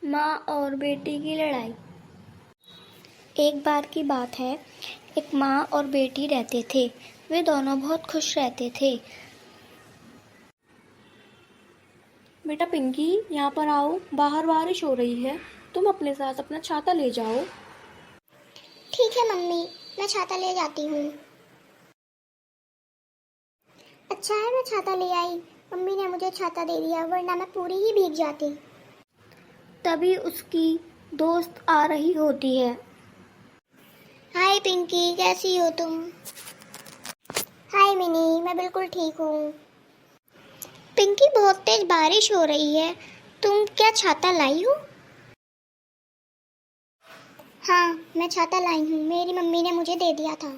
माँ और बेटी की लड़ाई। एक बार की बात है, एक माँ और बेटी रहते थे। वे दोनों बहुत खुश रहते थे। बेटा पिंकी, यहाँ पर आओ। बाहर बारिश हो रही है, तुम अपने साथ अपना छाता ले जाओ। ठीक है मम्मी, मैं छाता ले जाती हूँ। अच्छा है मैं छाता ले आई, मम्मी ने मुझे छाता दे दिया, वरना मैं पूरी ही भीग जाती। तभी उसकी दोस्त आ रही होती है। हाय पिंकी, कैसी हो तुम? हाय मिनी, मैं बिल्कुल ठीक हूँ। पिंकी, बहुत तेज बारिश हो रही है, तुम क्या छाता लाई हो? हाँ, मैं छाता लाई हूँ, मेरी मम्मी ने मुझे दे दिया था।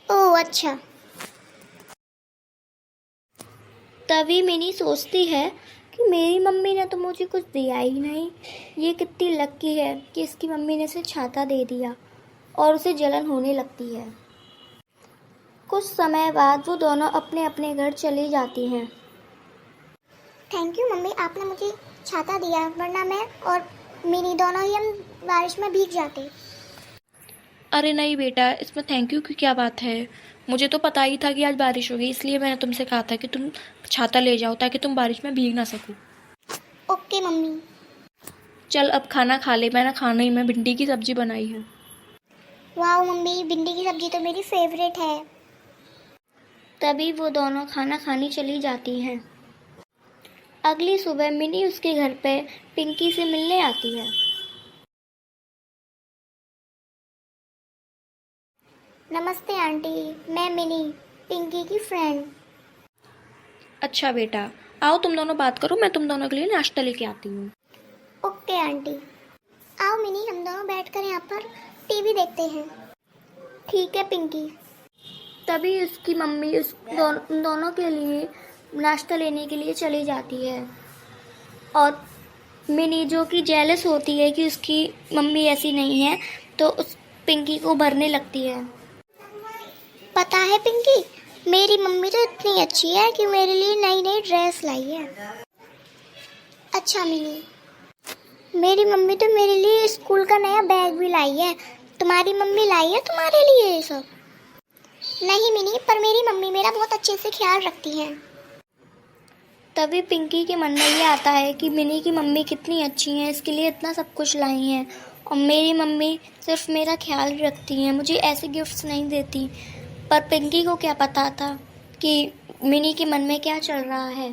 ओह अच्छा। तभी मिनी सोचती है कि मेरी मम्मी ने तो मुझे कुछ दिया ही नहीं। ये कितनी लकी है कि इसकी मम्मी ने इसे छाता दे दिया, और उसे जलन होने लगती है। कुछ समय बाद वो दोनों अपने अपने घर चली जाती हैं। थैंक यू मम्मी, आपने मुझे छाता दिया, वरना मैं और मिनी दोनों ही हम बारिश में भीग जाते। अरे नहीं बेटा, इसमें थैंक यू की क्या बात है। मुझे तो पता ही था कि आज बारिश होगी, इसलिए मैंने तुमसे कहा था कि तुम छाता ले जाओ ताकि तुम बारिश में भीग ना सको। Okay mummy. चल अब खाना खा ले। मैंने खाने में भिंडी की सब्जी बनाई है। वाह मम्मी, भिंडी की सब्जी तो मेरी फेवरेट है। तभी वो दोनों खाना खाने चली जाती हैं। अगली सुबह मिनी उसके घर पे पिंकी से मिलने आती है। नमस्ते आंटी, मैं मिनी, पिंकी की फ्रेंड। अच्छा बेटा, आओ तुम दोनों बात करो, मैं तुम दोनों के लिए नाश्ता लेके आती हूँ। Okay aunty. आओ मिनी, हम दोनों बैठकर यहाँ पर टीवी देखते हैं। ठीक है पिंकी। तभी उसकी मम्मी दोनों के लिए नाश्ता लेने के लिए चली जाती है, और मिनी जो कि जेलस होती है कि उसकी मम्मी ऐसी नहीं है, तो उस पिंकी को भरने लगती है। पता है पिंकी, मेरी मम्मी तो इतनी अच्छी है कि मेरे लिए नई नई ड्रेस लाई है। अच्छा मिनी, मेरी मम्मी तो मेरे लिए स्कूल का नया बैग भी लाई है। तुम्हारी मम्मी लाई है तुम्हारे लिए ये सब? नहीं मिनी, पर मेरी मम्मी मेरा बहुत अच्छे से ख्याल रखती है। तभी पिंकी के मन में ये आता है कि मिनी की मम्मी कितनी अच्छी है, इसके लिए इतना सब कुछ लाई हैं, और मेरी मम्मी सिर्फ मेरा ख्याल रखती हैं, मुझे ऐसे गिफ्ट्स नहीं देती। पर पिंकी को क्या पता था कि मिनी के मन में क्या चल रहा है।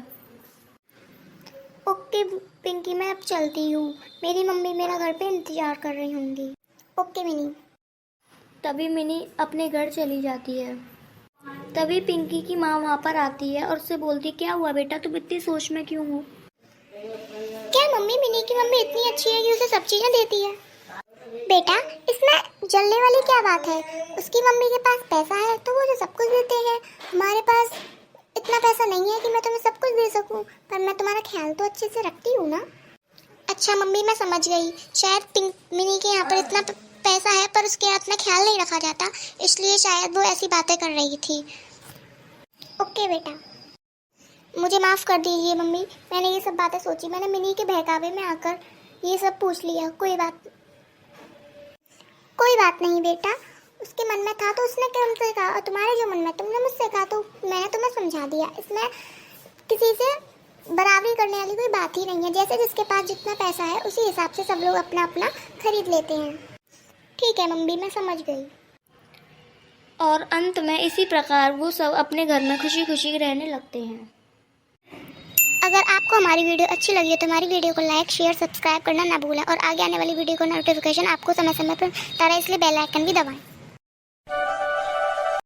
ओके पिंकी, मैं अब चलती हूँ, मेरी मम्मी मेरा घर पे इंतजार कर रही होंगी। Okay mini. तभी मिनी अपने घर चली जाती है। तभी पिंकी की माँ वहाँ पर आती है और उससे बोलती, क्या हुआ बेटा, तुम इतनी सोच में क्यों हो? क्या मम्मी, मिनी की मम्मी इतनी अच्छी है कि उसे सब चीजें देती है? बेटा, इसमें जलने वाली क्या बात है? उसकी मम्मी के पास पैसा है तो वो जो सब कुछ देते हैं। हमारे पास इतना पैसा नहीं है कि मैं तुम्हें सब कुछ दे सकूं, पर मैं तुम्हारा ख्याल तो अच्छे से रखती हूँ ना। अच्छा मम्मी, मैं समझ गई, शायद मिनी के यहाँ पर इतना पैसा है पर उसके हाथ में ख्याल नहीं रखा जाता, इसलिए शायद वो ऐसी बातें कर रही थी। ओके बेटा, मुझे माफ़ कर दीजिए मम्मी, मैंने ये सब बातें सोची, मैंने मिनी के बहकावे में आकर ये सब पूछ लिया। कोई बात नहीं बेटा, उसके मन में था तो उसने तुमसे कहा, और तुम्हारे जो मन में तुमने मुझसे कहा तो मैंने तुम्हें समझा दिया। इसमें किसी से बराबरी करने वाली कोई बात ही नहीं है। जैसे जिसके पास जितना पैसा है उसी हिसाब से सब लोग अपना अपना खरीद लेते हैं। ठीक है मम्मी, मैं समझ गई। और अंत में इसी प्रकार वो सब अपने घर में खुशी खुशी रहने लगते हैं। अगर आपको हमारी वीडियो अच्छी लगी है तो हमारी वीडियो को लाइक, शेयर, सब्सक्राइब करना ना भूलें, और आगे आने वाली वीडियो को नोटिफिकेशन आपको समय समय पर तारा, इसलिए बेल आइकन भी दबाएं।